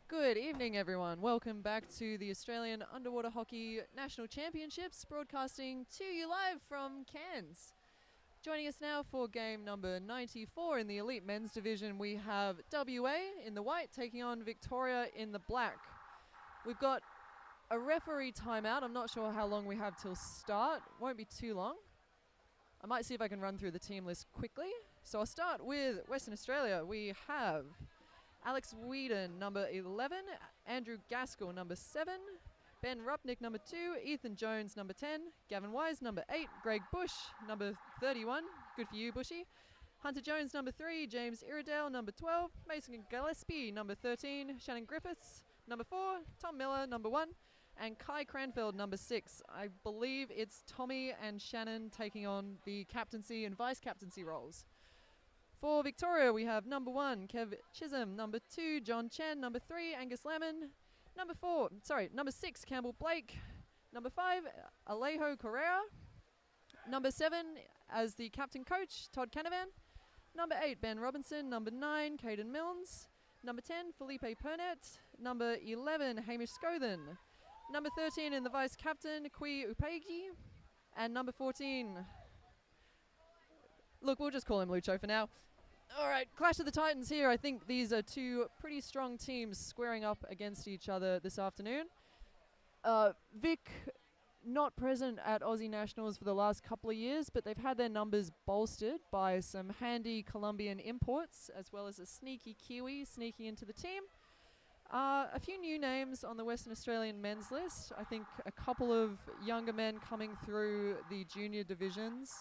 Good evening, everyone. Welcome back to the Australian Underwater Hockey National Championships, broadcasting to you live from Cairns. Joining us now for game number 94 in the Elite Men's Division, we have WA in the white taking on Victoria in the black. We've got a referee timeout. I'm not sure how long we have till start. Won't be too long. I might see if I can run through the team list quickly. So I'll start with Western Australia. We have Alex Whedon, number 11, Andrew Gaskell, number 7, Ben Rupnick, number 2, Ethan Jones, number 10, Gavin Wise, number 8, Greg Bush, number 31, good for you, Bushy, Hunter Jones, number 3, James Iredale, number 12, Mason Gillespie, number 13, Shannon Griffiths, number 4, Tom Miller, number 1, and Kai Cranfield, number 6. I believe it's Tommy and Shannon taking on the captaincy and vice-captaincy roles. For Victoria, we have number 1, Kev Chisholm, number 2, John Chen, number 3, Angus Lemon, number 6, Campbell Blake, number 5, Alejo Correa, number 7, as the captain coach, Todd Canavan, number 8, Ben Robinson, number 9, Caden Milnes, number 10, Felipe Pernet, number 11, Hamish Scothen, number 13 in the vice captain, Kui Upegi, and number 14, look, we'll just call him Lucho for now. All right, Clash of the Titans here. I think these are two pretty strong teams squaring up against each other this afternoon. Vic, not present at Aussie Nationals for the last couple of years, but they've had their numbers bolstered by some handy Colombian imports, as well as a sneaky Kiwi sneaking into the team. A few new names on the Western Australian men's list. I think a couple of younger men coming through the junior divisions.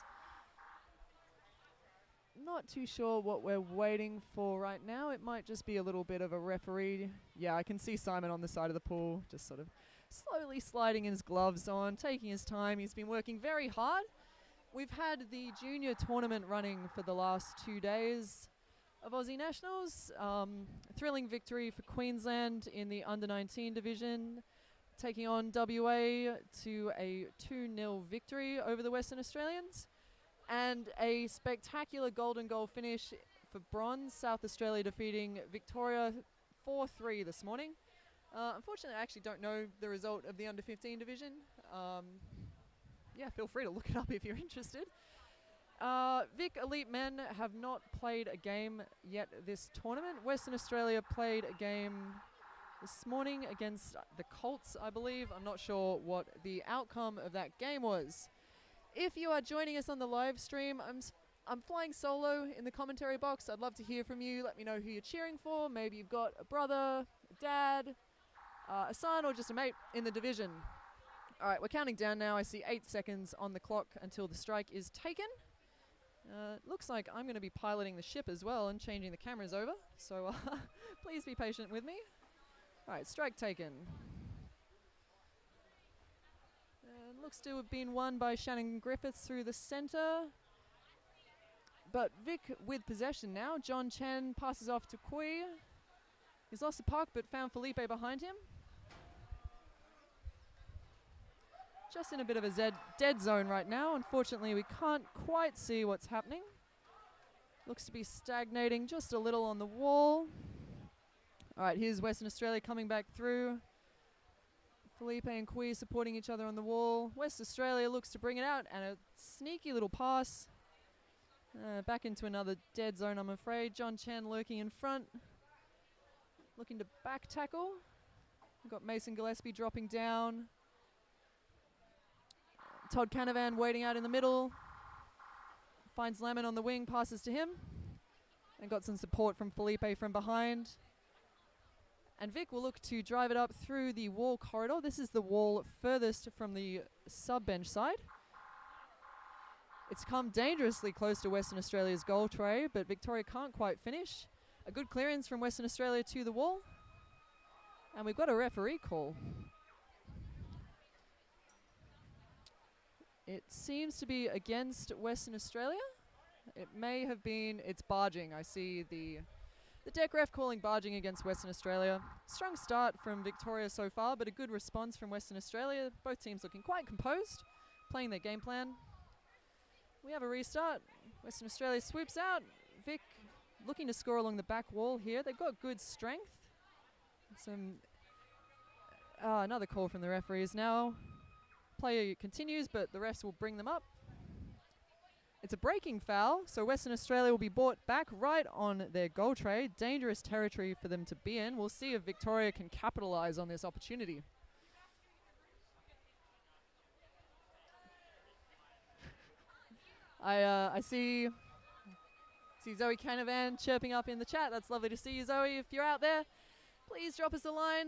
Not too sure what we're waiting for right now. It might just be a little bit of a referee. Yeah, I can see Simon on the side of the pool, just sort of slowly sliding his gloves on, taking his time. He's been working very hard. We've had the junior tournament running for the last 2 days of Aussie Nationals. Thrilling victory for Queensland in the under-19 division, taking on WA to a 2-0 victory over the Western Australians. And a spectacular golden goal finish for bronze, South Australia defeating Victoria 4-3 this morning. Unfortunately, I actually don't know the result of the under-15 division. Yeah, feel free to look it up if you're interested. Vic Elite Men have not played a game yet this tournament. Western Australia played a game this morning against the Colts, I believe. I'm not sure what the outcome of that game was. If you are joining us on the live stream, I'm flying solo in the commentary box. I'd love to hear from you. Let me know who you're cheering for. Maybe you've got a brother, a dad, a son, or just a mate in the division. All right, we're counting down now. I see 8 seconds on the clock until the strike is taken. Looks like I'm going to be piloting the ship as well and changing the cameras over. So please be patient with me. All right, strike taken. Looks to have been won by Shannon Griffiths through the centre. But Vic with possession now. John Chen passes off to Kui. He's lost the puck but found Felipe behind him. Just in a bit of a dead zone right now. Unfortunately, we can't quite see what's happening. Looks to be stagnating just a little on the wall. All right, here's Western Australia coming back through. Felipe and Kui supporting each other on the wall. West Australia looks to bring it out, and a sneaky little pass. Back into another dead zone, I'm afraid. John Chen lurking in front. Looking to back tackle. We've got Mason Gillespie dropping down. Todd Canavan waiting out in the middle. Finds Lemon on the wing, passes to him. And got some support from Felipe from behind. And Vic will look to drive it up through the wall corridor. This is the wall furthest from the sub-bench side. It's come dangerously close to Western Australia's goal tray, but Victoria can't quite finish. A good clearance from Western Australia to the wall. And we've got a referee call. It seems to be against Western Australia. It may have been, it's barging. I see the deck ref calling barging against Western Australia. Strong start from Victoria so far, but a good response from Western Australia. Both teams looking quite composed, playing their game plan. We have a restart. Western Australia swoops out. Vic looking to score along the back wall here. They've got good strength. Another call from the referees now. Play continues, but the refs will bring them up. It's a breaking foul, so Western Australia will be brought back right on their goal tray. Dangerous territory for them to be in. We'll see if Victoria can capitalise on this opportunity. I see Zoe Canavan chirping up in the chat. That's lovely to see you, Zoe. If you're out there, please drop us a line.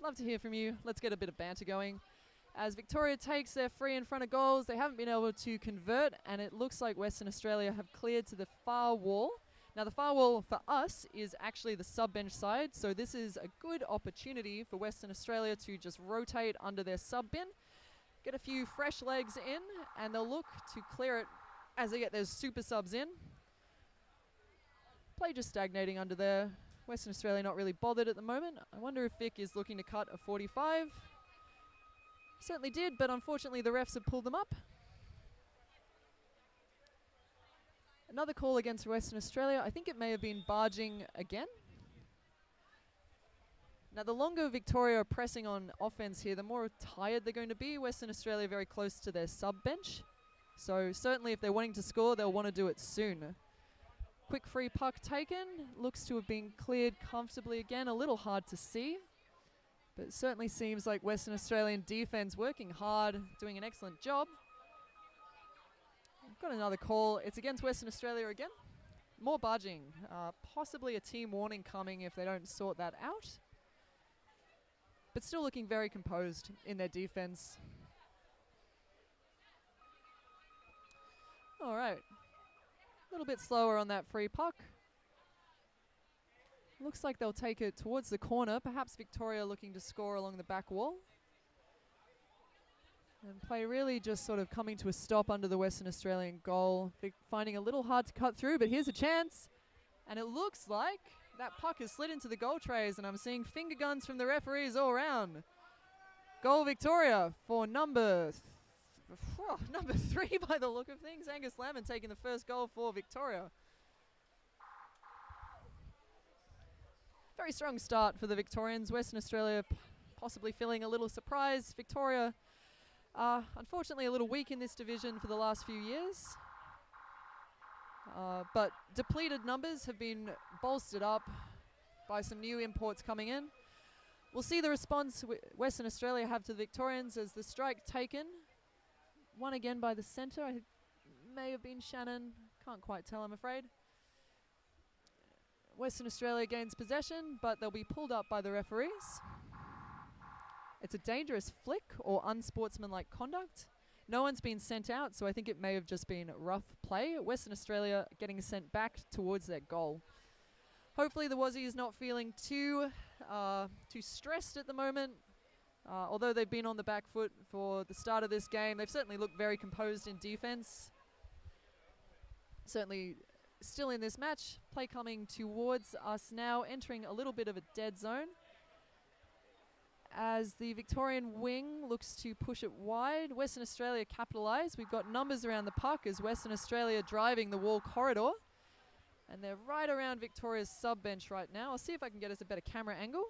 Love to hear from you. Let's get a bit of banter going. As Victoria takes their free in front of goals, they haven't been able to convert, and it looks like Western Australia have cleared to the far wall. Now, the far wall for us is actually the sub-bench side, so this is a good opportunity for Western Australia to just rotate under their sub-bin, get a few fresh legs in, and they'll look to clear it as they get those super subs in. Play just stagnating under there. Western Australia not really bothered at the moment. I wonder if VIC is looking to cut a 45. Certainly did, but unfortunately the refs have pulled them up. Another call against Western Australia. I think it may have been barging again. Now, the longer Victoria are pressing on offense here, the more tired they're going to be. Western Australia very close to their sub-bench. So certainly if they're wanting to score, they'll want to do it soon. Quick free puck taken. Looks to have been cleared comfortably again. A little hard to see. But it certainly seems like Western Australian defense working hard, doing an excellent job. Got another call. It's against Western Australia again. More barging. Possibly a team warning coming if they don't sort that out. But still looking very composed in their defense. All right. A little bit slower on that free puck. Looks like they'll take it towards the corner. Perhaps Victoria looking to score along the back wall. And play really just sort of coming to a stop under the Western Australian goal. Finding a little hard to cut through, but here's a chance. And it looks like that puck has slid into the goal trays, and I'm seeing finger guns from the referees all around. Goal Victoria for number 3 by the look of things. Angus Lamond taking the first goal for Victoria. Very strong start for the Victorians. Western Australia possibly feeling a little surprised. Victoria, unfortunately, a little weak in this division for the last few years. But depleted numbers have been bolstered up by some new imports coming in. We'll see the response Western Australia have to the Victorians as the strike taken. Won again by the centre. I may have been Shannon. Can't quite tell, I'm afraid. Western Australia gains possession, but they'll be pulled up by the referees. It's a dangerous flick or unsportsmanlike conduct. No one's been sent out, so I think it may have just been rough play. Western Australia getting sent back towards their goal. Hopefully the Wazies not feeling too stressed at the moment. Although they've been on the back foot for the start of this game, they've certainly looked very composed in defense. Certainly still in this match. Play coming towards us now, entering a little bit of a dead zone. As the Victorian wing looks to push it wide. Western Australia capitalise. We've got numbers around the puck as Western Australia driving the wall corridor. And they're right around Victoria's sub-bench right now. I'll see if I can get us a better camera angle.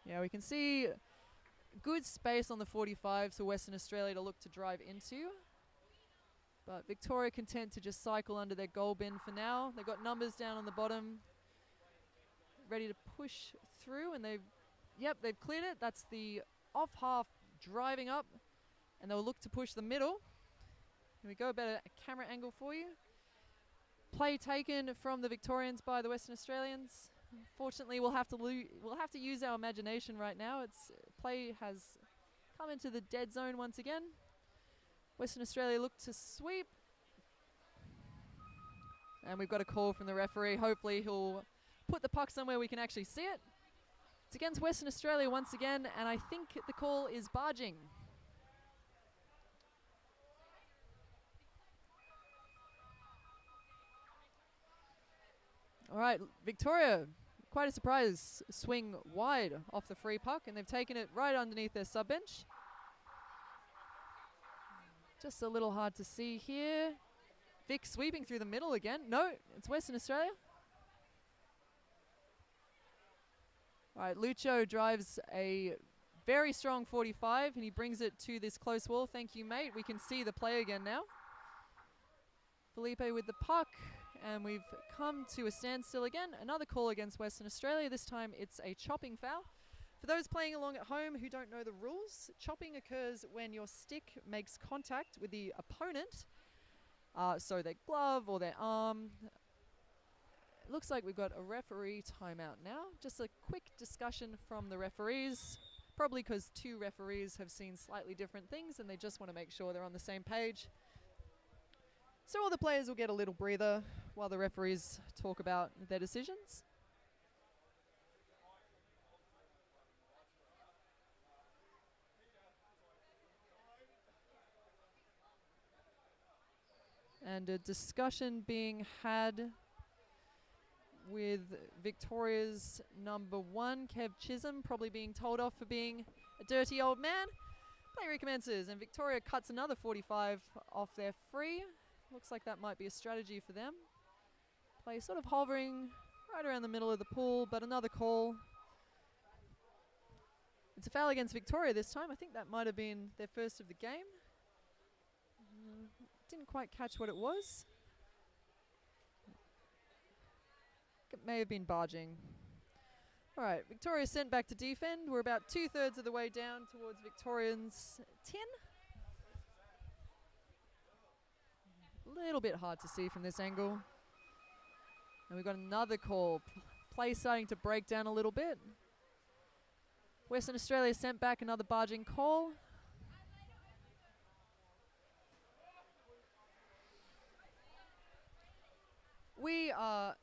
Yeah, we can see good space on the 45 for Western Australia to look to drive into. But Victoria content to just cycle under their goal bin for now. They've got numbers down on the bottom, ready to push through, and they've cleared it. That's the off half driving up, and they'll look to push the middle. Here we go, better camera angle for you. Play taken from the Victorians by the Western Australians. Unfortunately, we'll have to use our imagination right now. Play has come into the dead zone once again. Western Australia look to sweep. And we've got a call from the referee. Hopefully he'll put the puck somewhere we can actually see it. It's against Western Australia once again, and I think the call is barging. All right, Victoria, quite a surprise swing wide off the free puck, and they've taken it right underneath their sub-bench. Just a little hard to see here. Vic sweeping through the middle again. No, it's Western Australia. All right, Lucho drives a very strong 45, and he brings it to this close wall. Thank you, mate. We can see the play again now. Felipe with the puck, and we've come to a standstill again. Another call against Western Australia. This time it's a chopping foul. For those playing along at home who don't know the rules, chopping occurs when your stick makes contact with the opponent, so their glove or their arm. It looks like we've got a referee timeout now. Just a quick discussion from the referees, probably because two referees have seen slightly different things and they just want to make sure they're on the same page. So all the players will get a little breather while the referees talk about their decisions. And a discussion being had with Victoria's number 1, Kev Chisholm, probably being told off for being a dirty old man. Play recommences, and Victoria cuts another 45 off their free. Looks like that might be a strategy for them. Play sort of hovering right around the middle of the pool, but another call. It's a foul against Victoria this time. I think that might have been their first of the game. Didn't quite catch what it was. It may have been barging. All right, Victoria sent back to defend. We're about 2/3 of the way down towards Victorians' 10. A little bit hard to see from this angle. And we've got another call. Play starting to break down a little bit. Western Australia sent back another barging call. We are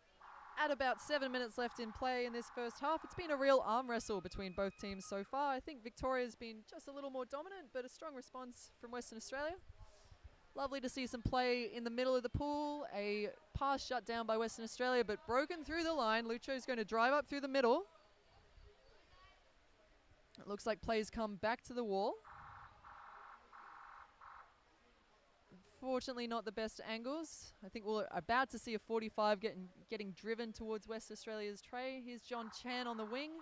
at about 7 minutes left in play in this first half. It's been a real arm wrestle between both teams so far. I think Victoria's been just a little more dominant, but a strong response from Western Australia. Lovely to see some play in the middle of the pool. A pass shut down by Western Australia, but broken through the line. Lucho's going to drive up through the middle. It looks like plays come back to the wall. Unfortunately, not the best angles. I think we're about to see a 45 getting driven towards West Australia's tray. Here's John Chan on the wing.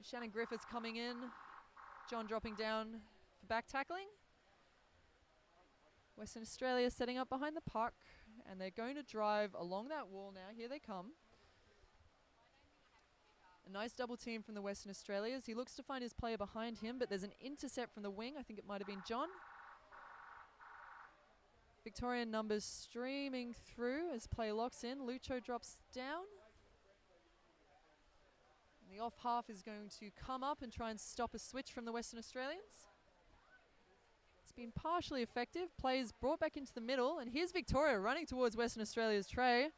Shannon Griffiths coming in. John dropping down for back tackling. Western Australia setting up behind the puck, and they're going to drive along that wall now. Here they come. A nice double team from the Western Australians. He looks to find his player behind him, but there's an intercept from the wing. I think it might have been John. Victorian numbers streaming through as play locks in. Lucho drops down. And the off half is going to come up and try and stop a switch from the Western Australians. It's been partially effective. Play is brought back into the middle, and here's Victoria running towards Western Australia's tray.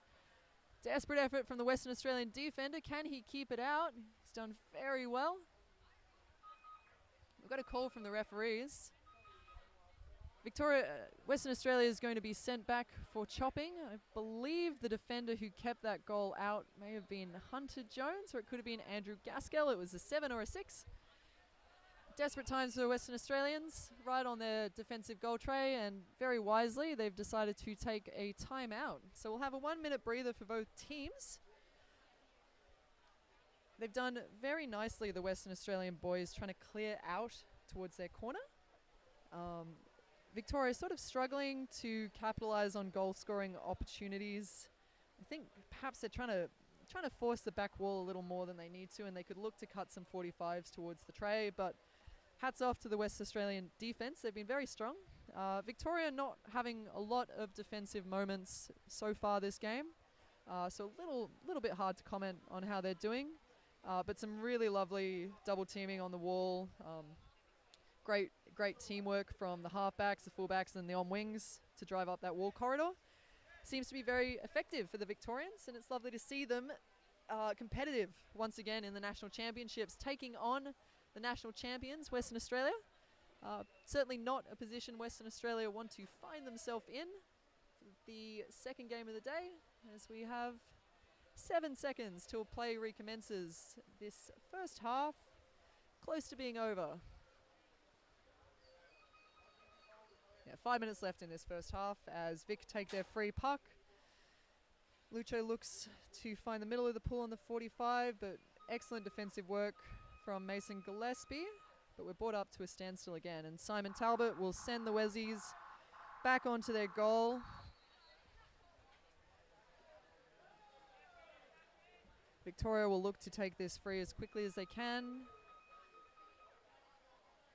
Desperate effort from the Western Australian defender. Can he keep it out? He's done very well. We've got a call from the referees. Western Australia is going to be sent back for chopping. I believe the defender who kept that goal out may have been Hunter Jones, or it could have been Andrew Gaskell. It was a 7 or a 6. Desperate times for the Western Australians, right on their defensive goal tray, and very wisely they've decided to take a timeout. So we'll have a 1-minute breather for both teams. They've done very nicely, the Western Australian boys, trying to clear out towards their corner. Victoria sort of struggling to capitalize on goal scoring opportunities. I think perhaps they're trying to force the back wall a little more than they need to, and they could look to cut some 45s towards the tray, but hats off to the West Australian defense. They've been very strong. Victoria not having a lot of defensive moments so far this game, so a little bit hard to comment on how they're doing, but some really lovely double teaming on the wall. Great teamwork from the halfbacks, the fullbacks, and the on wings to drive up that wall corridor. Seems to be very effective for the Victorians, and it's lovely to see them competitive once again in the national championships, taking on the national champions, Western Australia. Certainly not a position Western Australia want to find themselves in for the second game of the day, as we have 7 seconds till play recommences. This first half close to being over. 5 minutes left in this first half as Vic take their free puck. Lucho looks to find the middle of the pool on the 45, but excellent defensive work from Mason Gillespie. But we're brought up to a standstill again, and Simon Talbot will send the Wezzies back onto their goal. Victoria will look to take this free as quickly as they can.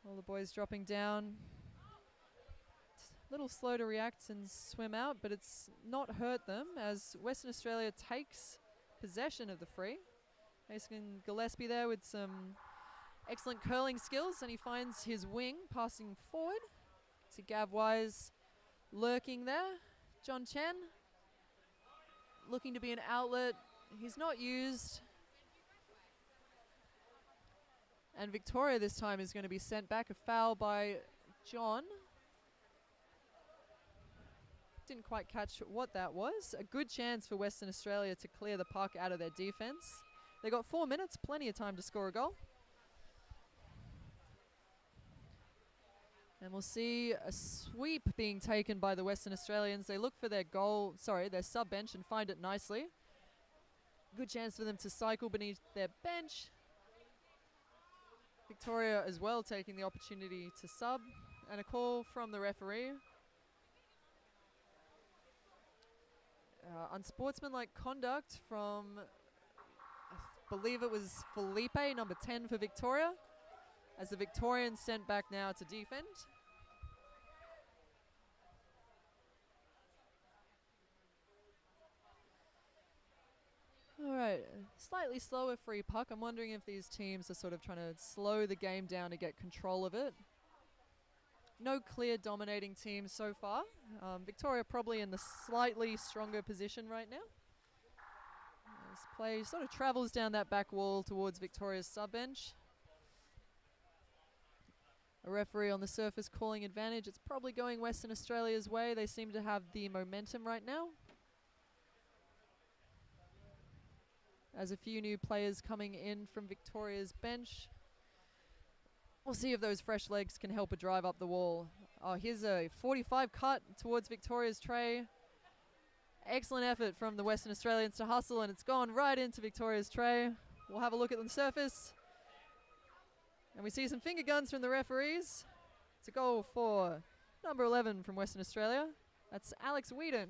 All the boys dropping down. A little slow to react and swim out, but it's not hurt them as Western Australia takes possession of the free. Mason Gillespie there with some excellent curling skills, and he finds his wing passing forward to Gav Wise lurking there. John Chen looking to be an outlet. He's not used. And Victoria this time is going to be sent back, a foul by John. Didn't quite catch what that was. A good chance for Western Australia to clear the puck out of their defense. They got 4 minutes, plenty of time to score a goal. And we'll see a sweep being taken by the Western Australians. They look for their their sub bench and find it nicely. Good chance for them to cycle beneath their bench. Victoria as well taking the opportunity to sub. And a call from the referee. Unsportsmanlike conduct from, I believe it was Felipe, number 10 for Victoria, as the Victorians sent back now to defend. All right, slightly slower free puck. I'm wondering if these teams are sort of trying to slow the game down to get control of it. No clear dominating team so far. Victoria probably in the slightly stronger position right now. This play sort of travels down that back wall towards Victoria's sub-bench. A referee on the surface calling advantage. It's probably going Western Australia's way. They seem to have the momentum right now. As a few new players coming in from Victoria's bench. We'll see if those fresh legs can help a drive up the wall. Oh, here's a 45 cut towards Victoria's tray. Excellent effort from the Western Australians to hustle, and it's gone right into Victoria's tray. We'll have a look at the surface. And we see some finger guns from the referees. It's a goal for number 11 from Western Australia. That's Alex Whedon.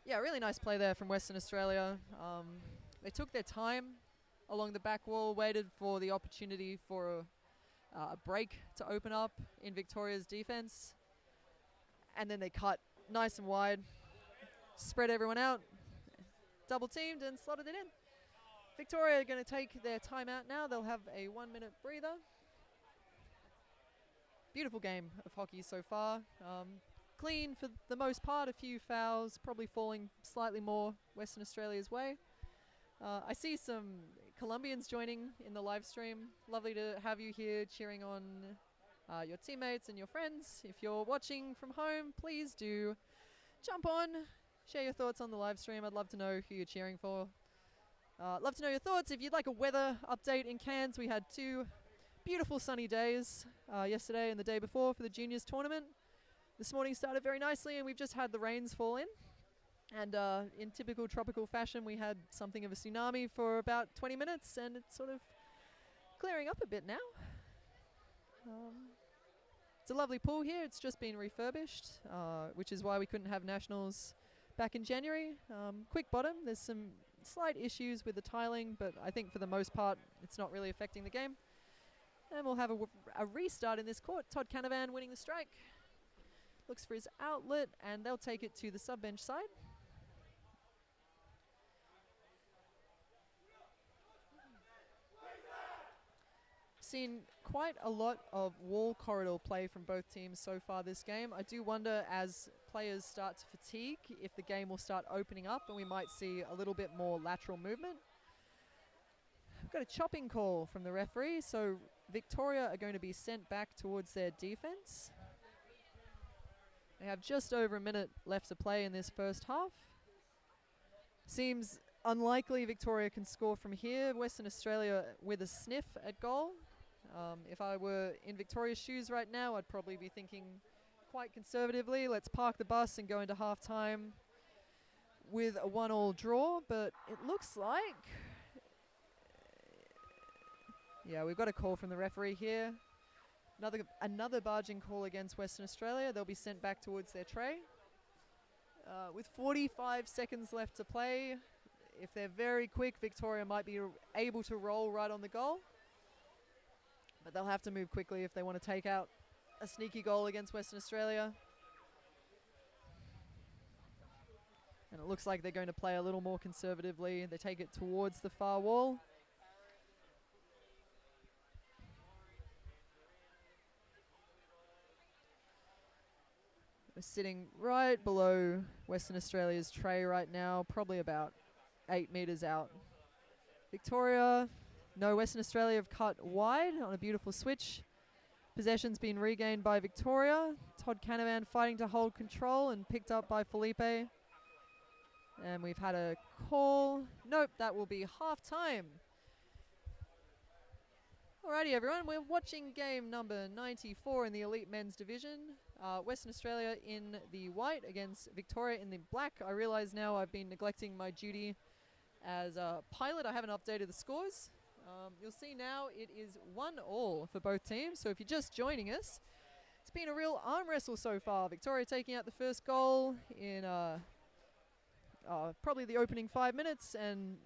Yeah, really nice play there from Western Australia. They took their time along the back wall, waited for the opportunity for a break to open up in Victoria's defense. And then they cut nice and wide, spread everyone out, double teamed and slotted it in. Victoria are going to take their timeout now. They'll have a 1 minute breather. Beautiful game of hockey so far. Clean for the most part, a few fouls, probably falling slightly more Western Australia's way. I see some Colombians joining in the live stream. Lovely to have you here cheering on your teammates and your friends. If you're watching from home, please do jump on, share your thoughts on the live stream. I'd love to know who you're cheering for. Love to know your thoughts. If you'd like a weather update in Cairns, we had 2 beautiful sunny days yesterday and the day before for the juniors tournament. This morning started very nicely and we've just had the rains fall in. And in typical tropical fashion, we had something of a tsunami for about 20 minutes, and it's sort of clearing up a bit now. It's a lovely pool here. It's just been refurbished, which is why we couldn't have nationals back in January. Quick bottom, there's some slight issues with the tiling, but I think for the most part, it's not really affecting the game. And we'll have a restart in this court. Todd Canavan winning the strike. Looks for his outlet, and they'll take it to the sub-bench side. Seen quite a lot of wall corridor play from both teams so far this game. I do wonder, as players start to fatigue, if the game will start opening up and we might see a little bit more lateral movement. We've got a chopping call from the referee, so Victoria are going to be sent back towards their defense. They have just over a minute left to play in this first half. Seems unlikely Victoria can score from here. Western Australia with a sniff at goal. If I were in Victoria's shoes right now, I'd probably be thinking quite conservatively. Let's park the bus and go into half-time. with a 1-1 draw, but it looks like... Yeah, we've got a call from the referee here. Another barging call against Western Australia. They'll be sent back towards their tray. With 45 seconds left to play, if they're very quick, Victoria might be able to roll right on the goal. But they'll have to move quickly if they want to take out a sneaky goal against Western Australia. And it looks like they're going to play a little more conservatively. They take it towards the far wall. We're sitting right below Western Australia's tray right now, probably about 8 metres out. Victoria, no, Western Australia have cut wide on a beautiful switch. Possession's been regained by Victoria. Todd Canavan fighting to hold control and picked up by Felipe. And we've had a call. Nope, that will be half time. Alrighty everyone, we're watching game number 94 in the Elite Men's Division. Western Australia in the white against Victoria in the black. I realise now I've been neglecting my duty as a pilot. I haven't updated the scores. You'll see now it is 1-1 for both teams. So if you're just joining us, it's been a real arm wrestle so far. Victoria taking out the first goal in probably the opening 5 minutes, and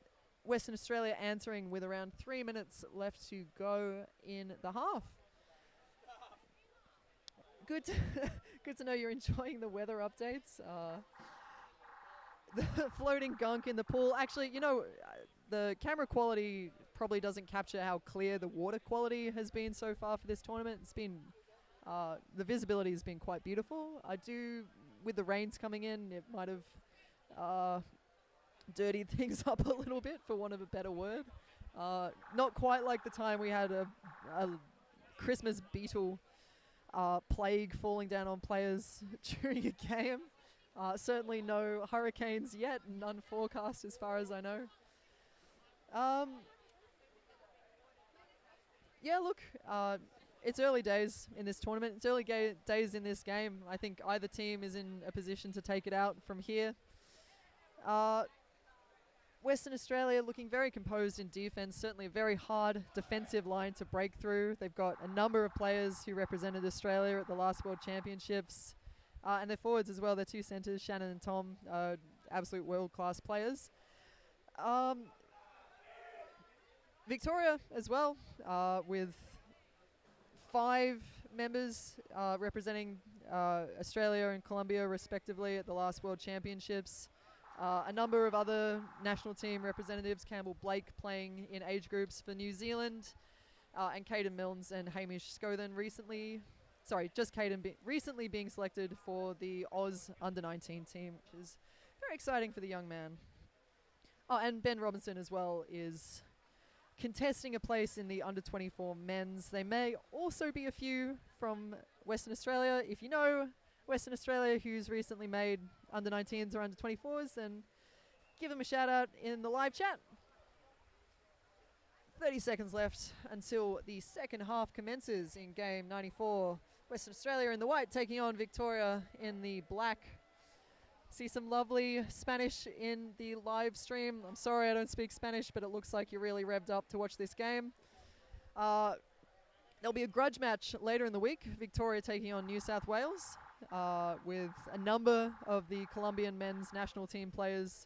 Western Australia answering with around 3 minutes left to go in the half. Good to know you're enjoying the weather updates. The floating gunk in the pool. Actually, you know, the camera quality probably doesn't capture how clear the water quality has been so far for this tournament. It's been, the visibility has been quite beautiful. With the rains coming in, it might have dirtied things up a little bit, for want of a better word. Not quite like the time we had a Christmas beetle plague falling down on players during a game. Certainly no hurricanes yet, none forecast as far as I know. Yeah, look, it's early days in this tournament. It's early days in this game. I think either team is in a position to take it out from here. Western Australia looking very composed in defense, certainly a very hard defensive line to break through. They've got a number of players who represented Australia at the last World Championships. And their forwards as well, their two centres, Shannon and Tom, absolute world-class players. Victoria as well, with 5 members representing Australia and Colombia respectively at the last World Championships. A number of other national team representatives, Campbell Blake playing in age groups for New Zealand, and Caden Milnes and Hamish Scothen recently being selected for the Oz Under-19 team, which is very exciting for the young man. Oh, and Ben Robinson as well is contesting a place in the Under-24 men's. They may also be a few from Western Australia. If you know Western Australia who's recently made Under-19s or Under-24s, then give them a shout out in the live chat. 30 seconds left until the second half commences in game 94. Western Australia in the white taking on Victoria in the black. See some lovely Spanish in the live stream. I'm sorry I don't speak Spanish, but it looks like you're really revved up to watch this game. There'll be a grudge match later in the week. Victoria taking on New South Wales, with a number of the Colombian men's national team players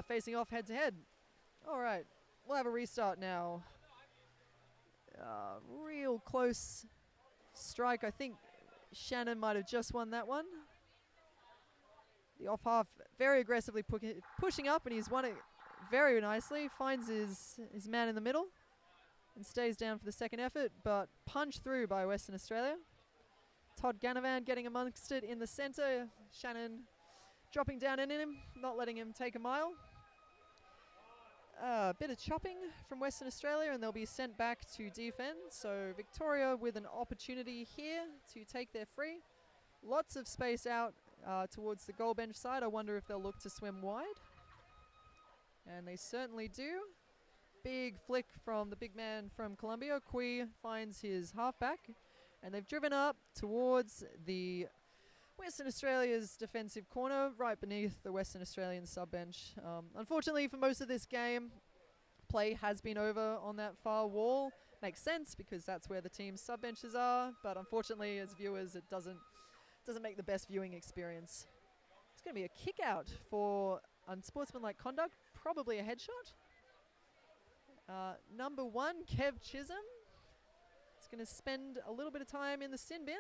facing off head to head. All right, we'll have a restart now. Real close strike. I think Shannon might have just won that one. The off half very aggressively pushing up, and he's won it very nicely. Finds his man in the middle and stays down for the second effort, but punched through by Western Australia. Todd Canavan getting amongst it in the centre. Shannon dropping down in him, not letting him take a mile. A bit of chopping from Western Australia, and they'll be sent back to defend. So Victoria with an opportunity here to take their free. Lots of space out towards the goal bench side. I wonder if they'll look to swim wide. And they certainly do. Big flick from the big man from Colombia. Kui finds his halfback. And they've driven up towards the Western Australia's defensive corner, right beneath the Western Australian sub-bench. Unfortunately for most of this game, play has been over on that far wall. Makes sense because that's where the team's sub-benches are, but unfortunately as viewers it doesn't make the best viewing experience. It's going to be a kick out for unsportsmanlike conduct, probably a headshot. Number 1, Kev Chisholm. It's going to spend a little bit of time in the sin bin.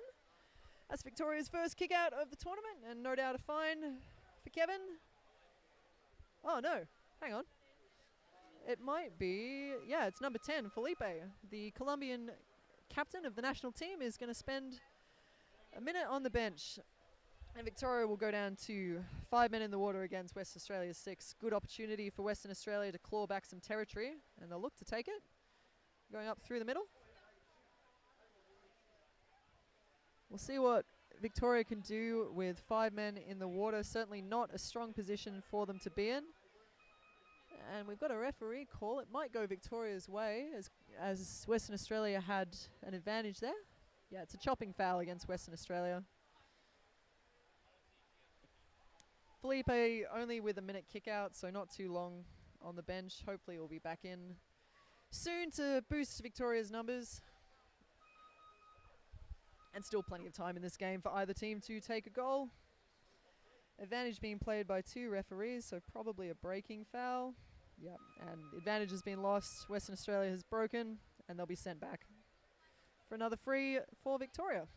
That's Victoria's first kick out of the tournament, and no doubt a fine for Kevin. Oh no, hang on. It might be, yeah, it's number 10, Felipe. The Colombian captain of the national team is going to spend a minute on the bench. And Victoria will go down to 5 men in the water against Western Australia's 6. Good opportunity for Western Australia to claw back some territory, and they'll look to take it. Going up through the middle. We'll see what Victoria can do with 5 men in the water. Certainly not a strong position for them to be in. And we've got a referee call. It might go Victoria's way as Western Australia had an advantage there. Yeah, it's a chopping foul against Western Australia. Felipe only with a minute kick out, so not too long on the bench. Hopefully he'll be back in soon to boost Victoria's numbers. And still plenty of time in this game for either team to take a goal. Advantage being played by 2 referees, so probably a breaking foul. Yep, and the advantage has been lost. Western Australia has broken, and they'll be sent back for another free for Victoria.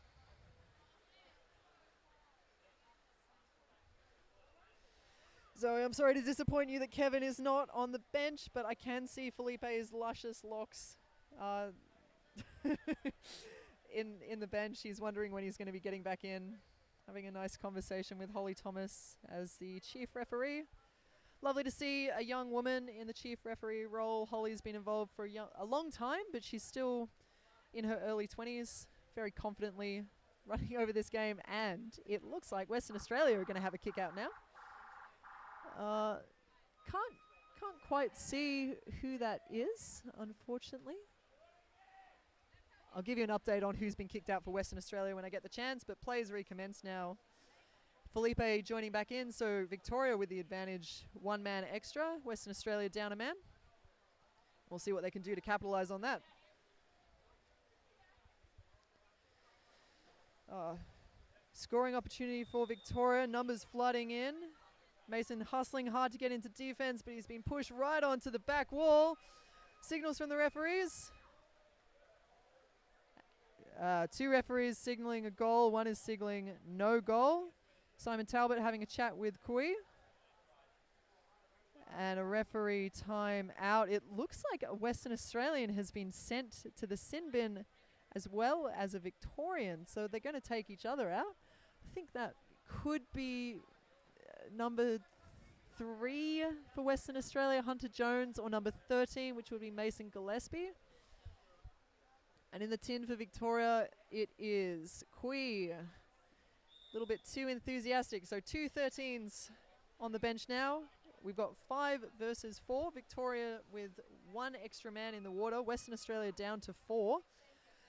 Zoe, I'm sorry to disappoint you that Kevin is not on the bench, but I can see Felipe's luscious locks in the bench. He's wondering when he's going to be getting back in, having a nice conversation with Holly Thomas as the chief referee. Lovely to see a young woman in the chief referee role. Holly's been involved for a long time, but she's still in her early 20s, very confidently running over this game, and it looks like Western Australia are going to have a kick out now. Can't quite see who that is, unfortunately. I'll give you an update on who's been kicked out for Western Australia when I get the chance, but plays recommence now. Felipe joining back in, so Victoria with the advantage, 1 man extra. Western Australia down a man. We'll see what they can do to capitalise on that. Scoring opportunity for Victoria, numbers flooding in. Mason hustling hard to get into defense, but he's been pushed right onto the back wall. Signals from the referees. 2 referees signaling a goal, 1 is signaling no goal. Simon Talbot having a chat with Kui. And a referee time out. It looks like a Western Australian has been sent to the sin bin as well as a Victorian, so they're going to take each other out. I think that could be number 3 for Western Australia, Hunter Jones, or number 13, which would be Mason Gillespie. And in the tin for Victoria, it is Kui. A little bit too enthusiastic. So 2 13s on the bench now. We've got 5 versus 4. Victoria with 1 extra man in the water. Western Australia down to 4.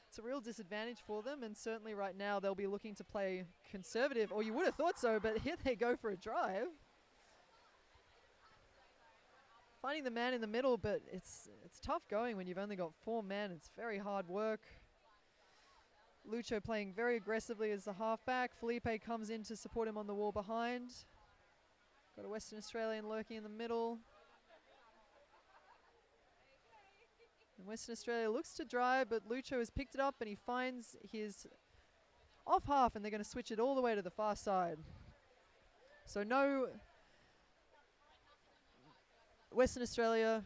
It's a real disadvantage for them, and certainly right now they'll be looking to play conservative, or you would have thought so, but here they go for a drive. Finding the man in the middle, but it's tough going when you've only got 4 men. It's very hard work. Lucho playing very aggressively as the halfback. Felipe comes in to support him on the wall behind. Got a Western Australian lurking in the middle. And Western Australia looks to drive, but Lucho has picked it up and he finds his off half, and they're going to switch it all the way to the far side. So no Western Australia,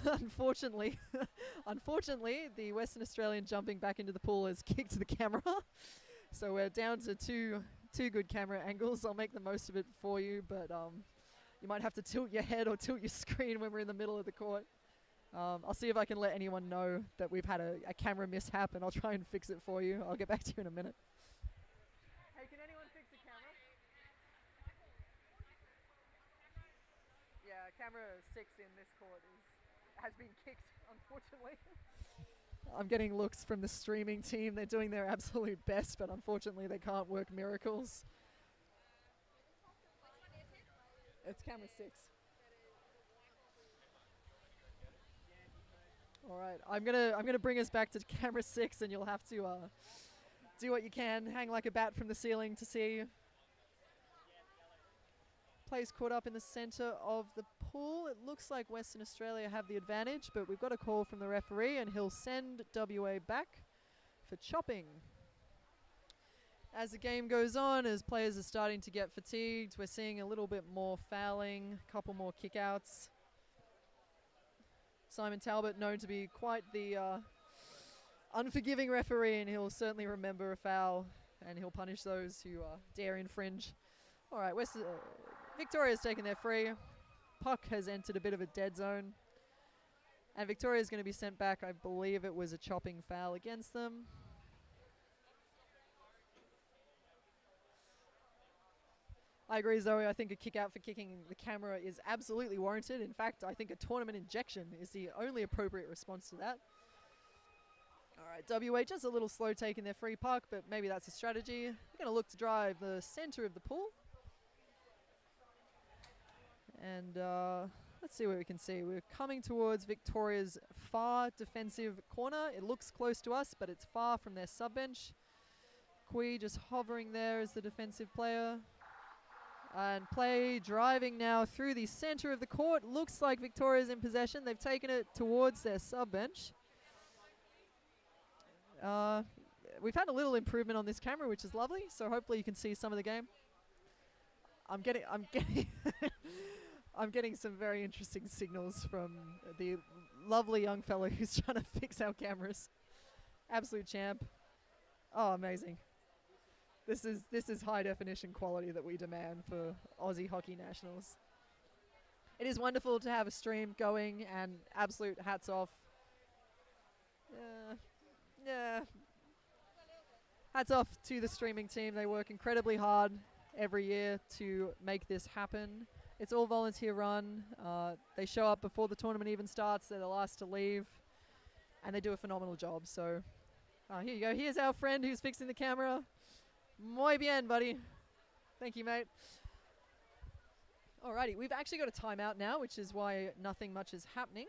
unfortunately, the Western Australian jumping back into the pool has kicked the camera. So we're down to two good camera angles. I'll make the most of it for you, but you might have to tilt your head or tilt your screen when we're in the middle of the court. I'll see if I can let anyone know that we've had a camera mishap, and I'll try and fix it for you. I'll get back to you in a minute. Hey, can anyone fix the camera? Yeah, camera 6 in this court has been kicked, unfortunately. I'm getting looks from the streaming team. They're doing their absolute best, but unfortunately they can't work miracles. It's camera 6. All right, I'm gonna bring us back to camera 6, and you'll have to do what you can, hang like a bat from the ceiling to see. Players caught up in the centre of the pool. It looks like Western Australia have the advantage, but we've got a call from the referee, and he'll send WA back for chopping. As the game goes on, as players are starting to get fatigued, we're seeing a little bit more fouling, a couple more kickouts. Simon Talbot, known to be quite the unforgiving referee, and he'll certainly remember a foul, and he'll punish those who dare infringe. All right, Victoria's taken their free. Puck has entered a bit of a dead zone, and Victoria's going to be sent back. I believe it was a chopping foul against them. I agree, Zoe. I think a kick out for kicking the camera is absolutely warranted. In fact, I think a tournament injection is the only appropriate response to that. All right, WA just a little slow taking their free puck, but maybe that's a strategy. We're going to look to drive the center of the pool. And let's see what we can see. We're coming towards Victoria's far defensive corner. It looks close to us, but it's far from their sub-bench. Kui just hovering there as the defensive player. And play driving now through the center of the court. Looks like Victoria's in possession. They've taken it towards their sub-bench. We've had a little improvement on this camera, which is lovely. So hopefully you can see some of the game. I'm getting I'm getting some very interesting signals from the lovely young fellow who's trying to fix our cameras. Absolute champ. Oh, amazing. This is high definition quality that we demand for Aussie Hockey Nationals. It is wonderful to have a stream going, and absolute hats off. Yeah. Hats off to the streaming team. They work incredibly hard every year to make this happen. It's all volunteer run. They show up before the tournament even starts. They're the last to leave, and they do a phenomenal job. So here you go. Here's our friend who's fixing the camera. Muy bien, buddy. Thank you, mate. Alrighty, we've actually got a timeout now, which is why nothing much is happening.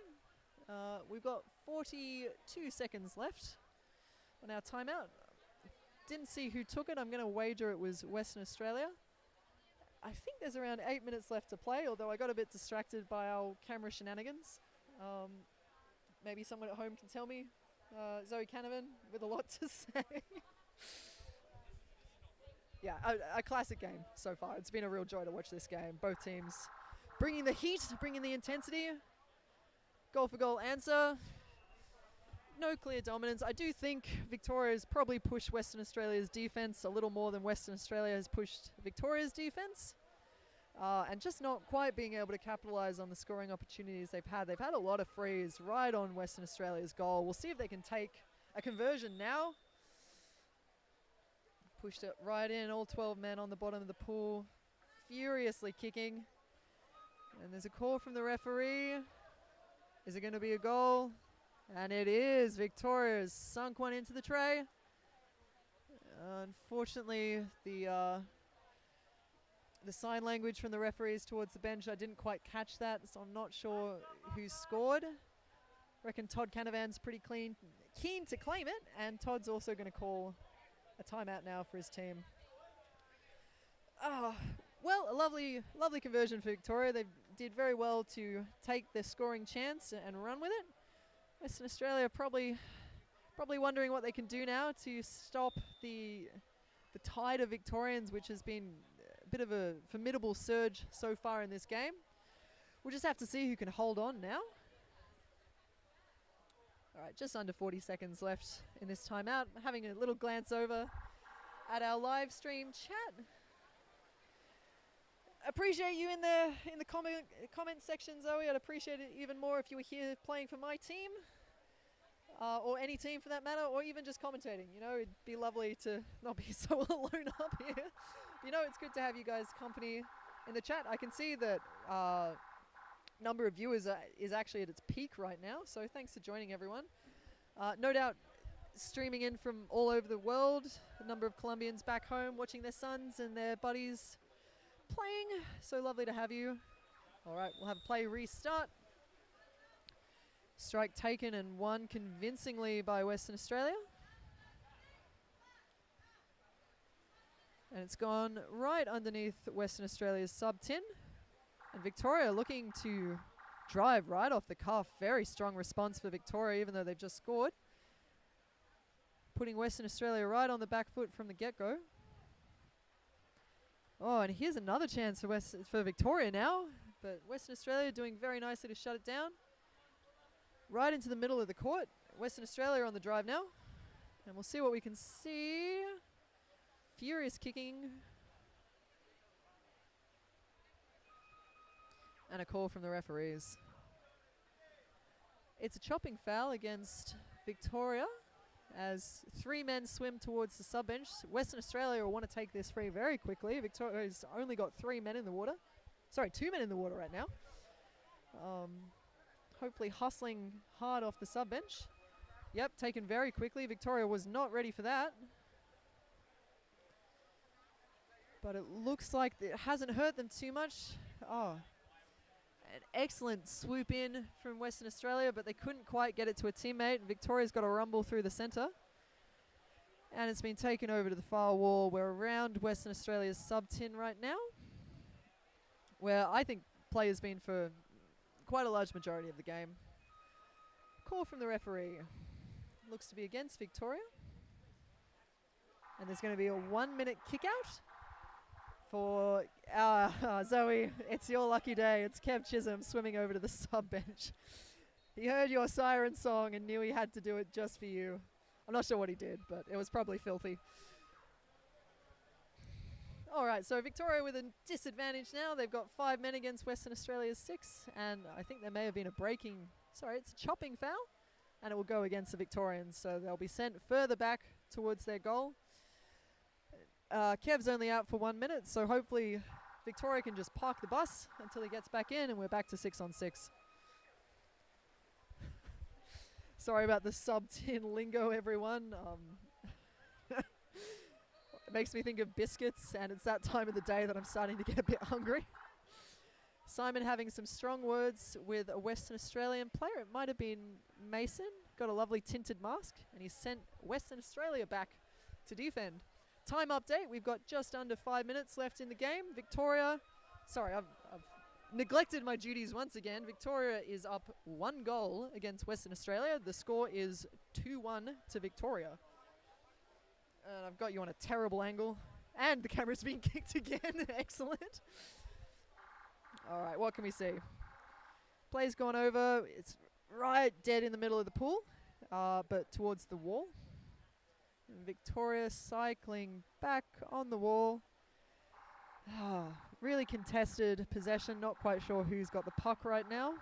We've got 42 seconds left on our timeout. Didn't see who took it. I'm going to wager it was Western Australia. I think there's around 8 minutes left to play, although I got a bit distracted by our camera shenanigans. Maybe someone at home can tell me. Zoe Canavan with a lot to say. Yeah, a classic game so far. It's been a real joy to watch this game. Both teams bringing the heat, bringing the intensity. Goal for goal answer. No clear dominance. I do think Victoria's probably pushed Western Australia's defense a little more than Western Australia has pushed Victoria's defense. And just not quite being able to capitalize on the scoring opportunities they've had. They've had a lot of frees right on Western Australia's goal. We'll see if they can take a conversion now. Pushed it right in, all 12 men on the bottom of the pool, furiously kicking. And there's a call from the referee. Is it going to be a goal? And it is. Victoria's sunk one into the tray. Unfortunately, the sign language from the referees towards the bench, I didn't quite catch that, so I'm not sure who scored. Reckon Todd Canavan's pretty keen to claim it, and Todd's also going to call a timeout now for his team. Well, a lovely conversion for Victoria. They did very well to take their scoring chance and run with it. Western Australia probably wondering what they can do now to stop the tide of Victorians, which has been a bit of a formidable surge so far in this game. We'll just have to see who can hold on now. All right, just under 40 seconds left in this timeout. Having a little glance over at our live stream chat. Appreciate you in the comment section, Zoe. I'd appreciate it even more if you were here playing for my team, or any team for that matter, or even just commentating. You know, it'd be lovely to not be so alone up here. You know, it's good to have you guys' company in the chat. I can see that number of viewers is actually at its peak right now, so thanks for joining, everyone. No doubt streaming in from all over the world. A number of Colombians back home watching their sons and their buddies playing. So lovely to have you. All right, we'll have play restart. Strike taken and won convincingly by Western Australia. And it's gone right underneath Western Australia's sub-tin. And Victoria looking to drive right off the cuff. Very strong response for Victoria, even though they've just scored. Putting Western Australia right on the back foot from the get-go. Oh, and here's another chance for Victoria now. But Western Australia doing very nicely to shut it down. Right into the middle of the court. Western Australia on the drive now. And we'll see what we can see. Furious kicking. And a call from the referees. It's a chopping foul against Victoria as 3 men swim towards the sub-bench. Western Australia will want to take this free very quickly. Victoria's only got 3 men in the water. Sorry, 2 men in the water right now. Hopefully hustling hard off the sub-bench. Yep, taken very quickly. Victoria was not ready for that. But it looks like it hasn't hurt them too much. Oh, an excellent swoop in from Western Australia, but they couldn't quite get it to a teammate. Victoria's got a rumble through the centre. And it's been taken over to the far wall. We're around Western Australia's sub-tin right now, where I think play has been for quite a large majority of the game. Call from the referee. Looks to be against Victoria. And there's going to be a 1-minute kick out for Zoe. It's your lucky day. It's Kev Chisholm swimming over to the sub-bench. He heard your siren song and knew he had to do it just for you. I'm not sure what he did, but it was probably filthy. All right, so Victoria with a disadvantage now. They've got 5 men against Western Australia's 6, and I think there may have been a breaking, sorry, it's a chopping foul, and it will go against the Victorians, so they'll be sent further back towards their goal. Kev's only out for 1 minute, so hopefully Victoria can just park the bus until he gets back in, and we're back to 6-on-6. Sorry about the sub-tin lingo, everyone. It makes me think of biscuits, and it's that time of the day that I'm starting to get a bit hungry. Simon having some strong words with a Western Australian player. It might have been Mason. Got a lovely tinted mask, and he sent Western Australia back to defend. Time update. We've got just under 5 minutes left in the game. Victoria, sorry, I've neglected my duties once again. Victoria is up 1 goal against Western Australia. The score is 2-1 to Victoria. And I've got you on a terrible angle. And the camera's being kicked again. Excellent. All right, what can we see? Play's gone over. It's right dead in the middle of the pool, but towards the wall. And Victoria cycling back on the wall. Really contested possession. Not quite sure who's got the puck right now.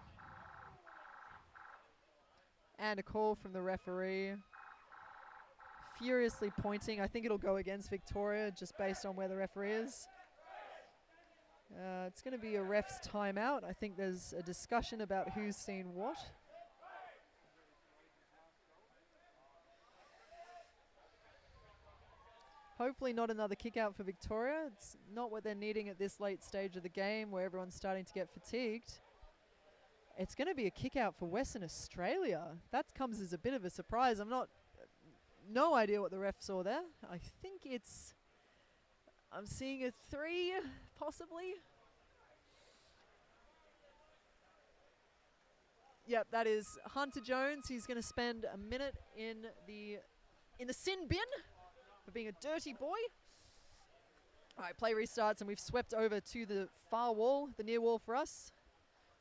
And a call from the referee. Furiously pointing. I think it'll go against Victoria just based on where the referee is. It's going to be a ref's timeout. I think there's a discussion about who's seen what. Hopefully not another kick out for Victoria. It's not what they're needing at this late stage of the game where everyone's starting to get fatigued. It's going to be a kick out for Western Australia. That comes as a bit of a surprise. No idea what the ref saw there. I think I'm seeing a 3, possibly. Yep, that is Hunter Jones. He's going to spend a minute in the sin bin for being a dirty boy. All right, play restarts, and we've swept over to the far wall, the near wall for us.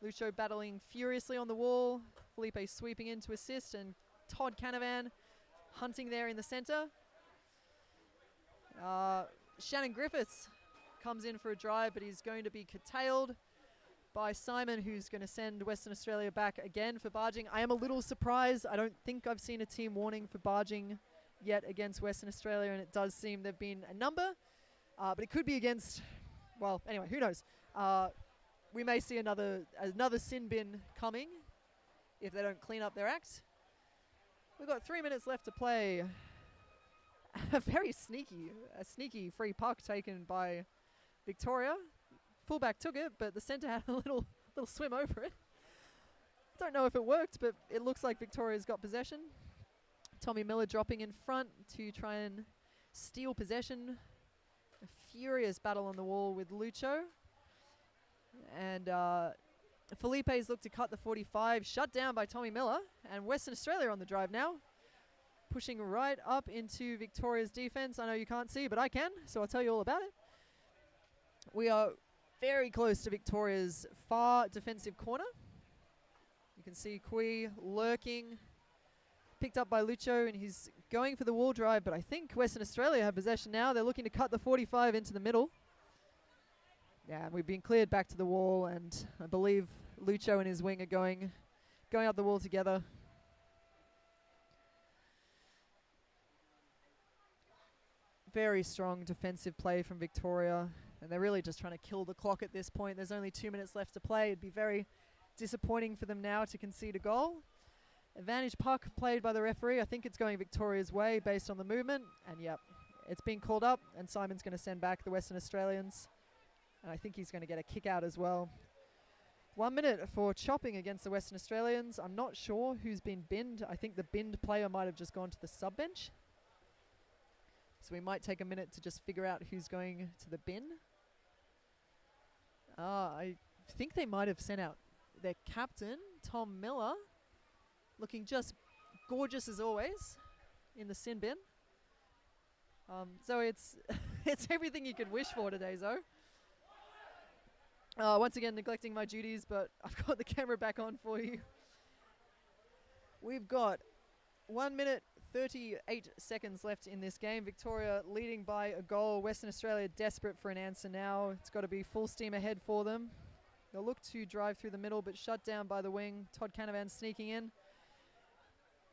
Lucho battling furiously on the wall. Felipe sweeping in to assist, and Todd Canavan hunting there in the centre. Shannon Griffiths comes in for a drive, but he's going to be curtailed by Simon, who's going to send Western Australia back again for barging. I am a little surprised. I don't think I've seen a team warning for barging yet against Western Australia, and it does seem there have been a number. But it could be against, well, anyway, who knows? We may see another sin bin coming if they don't clean up their act. We've got 3 minutes left to play. A sneaky free puck taken by Victoria. Fullback took it, but the centre had a little swim over it. Don't know if it worked, but it looks like Victoria's got possession. Tommy Miller dropping in front to try and steal possession. A furious battle on the wall with Lucho. And Felipe's looked to cut the 45, shut down by Tommy Miller. And Western Australia on the drive now. Pushing right up into Victoria's defense. I know you can't see, but I can, so I'll tell you all about it. We are very close to Victoria's far defensive corner. You can see Kui lurking. Picked up by Lucho, and he's going for the wall drive, but I think Western Australia have possession now. They're looking to cut the 45 into the middle. Yeah, and we've been cleared back to the wall, and I believe Lucho and his wing are going up the wall together. Very strong defensive play from Victoria, and they're really just trying to kill the clock at this point. There's only 2 minutes left to play. It'd be very disappointing for them now to concede a goal. Advantage puck played by the referee. I think it's going Victoria's way based on the movement, and yep, it's been called up, and Simon's going to send back the Western Australians, and I think he's going to get a kick out as well. 1 minute for chopping against the Western Australians. I'm not sure who's been binned. I think the binned player might have just gone to the sub bench. So we might take a minute to just figure out who's going to the bin. I think they might have sent out their captain, Tom Miller, looking just gorgeous as always in the sin bin. So it's it's everything you could wish for today, Zoe. Once again, neglecting my duties, but I've got the camera back on for you. We've got 1 minute 38 seconds left in this game. Victoria leading by a goal. Western Australia desperate for an answer now. It's got to be full steam ahead for them. They'll look to drive through the middle, but shut down by the wing. Todd Canavan sneaking in.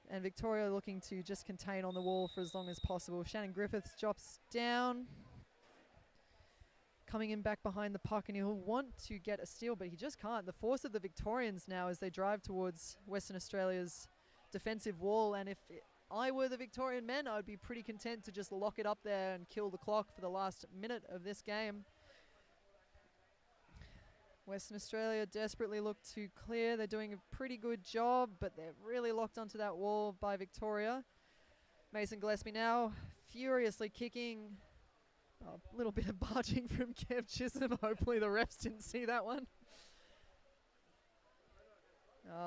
And Victoria looking to just contain on the wall for as long as possible. Shannon Griffiths drops down. Coming in back behind the puck, and he'll want to get a steal, but he just can't. The force of the Victorians now as they drive towards Western Australia's defensive wall, and if I were the Victorian men, I'd be pretty content to just lock it up there and kill the clock for the last minute of this game. Western Australia desperately look to clear. They're doing a pretty good job, but they're really locked onto that wall by Victoria. Mason Gillespie now furiously kicking. A little bit of barging from Kev Chisholm. Hopefully the refs didn't see that one.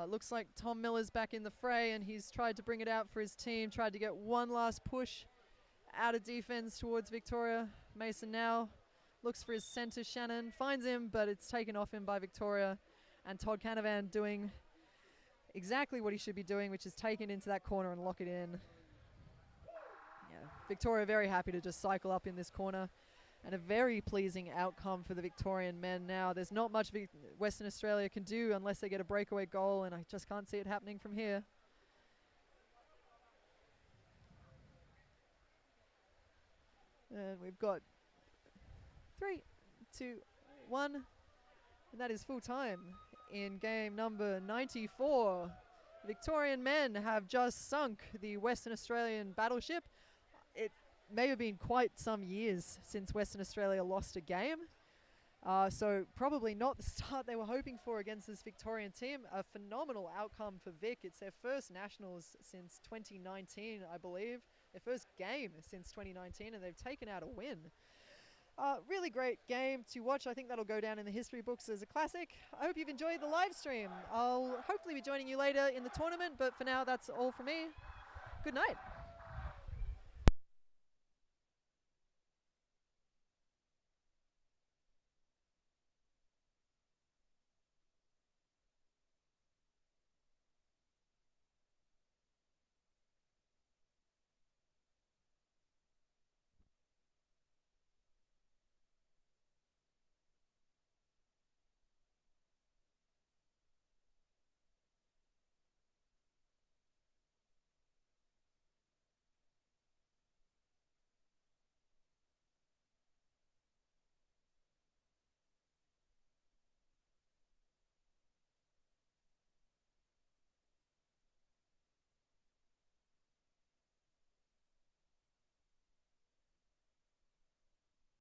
Looks like Tom Miller's back in the fray, and he's tried to bring it out for his team, tried to get one last push out of defense towards Victoria. Mason now looks for his centre, Shannon, finds him, but it's taken off him by Victoria, and Todd Canavan doing exactly what he should be doing, which is take it into that corner and lock it in. Yeah, Victoria very happy to just cycle up in this corner. And a very pleasing outcome for the Victorian men now. There's not much Western Australia can do unless they get a breakaway goal, and I just can't see it happening from here. And we've got 3, 2, 1, and that is full time in game number 94. Victorian men have just sunk the Western Australian battleship. It may have been quite some years since Western Australia lost a game. So probably not the start they were hoping for against this Victorian team. A phenomenal outcome for Vic. It's their first nationals since 2019, I believe. Their first game since 2019, and they've taken out a win. Really great game to watch. I think that'll go down in the history books as a classic. I hope you've enjoyed the live stream. I'll hopefully be joining you later in the tournament, but for now, that's all from me. Good night.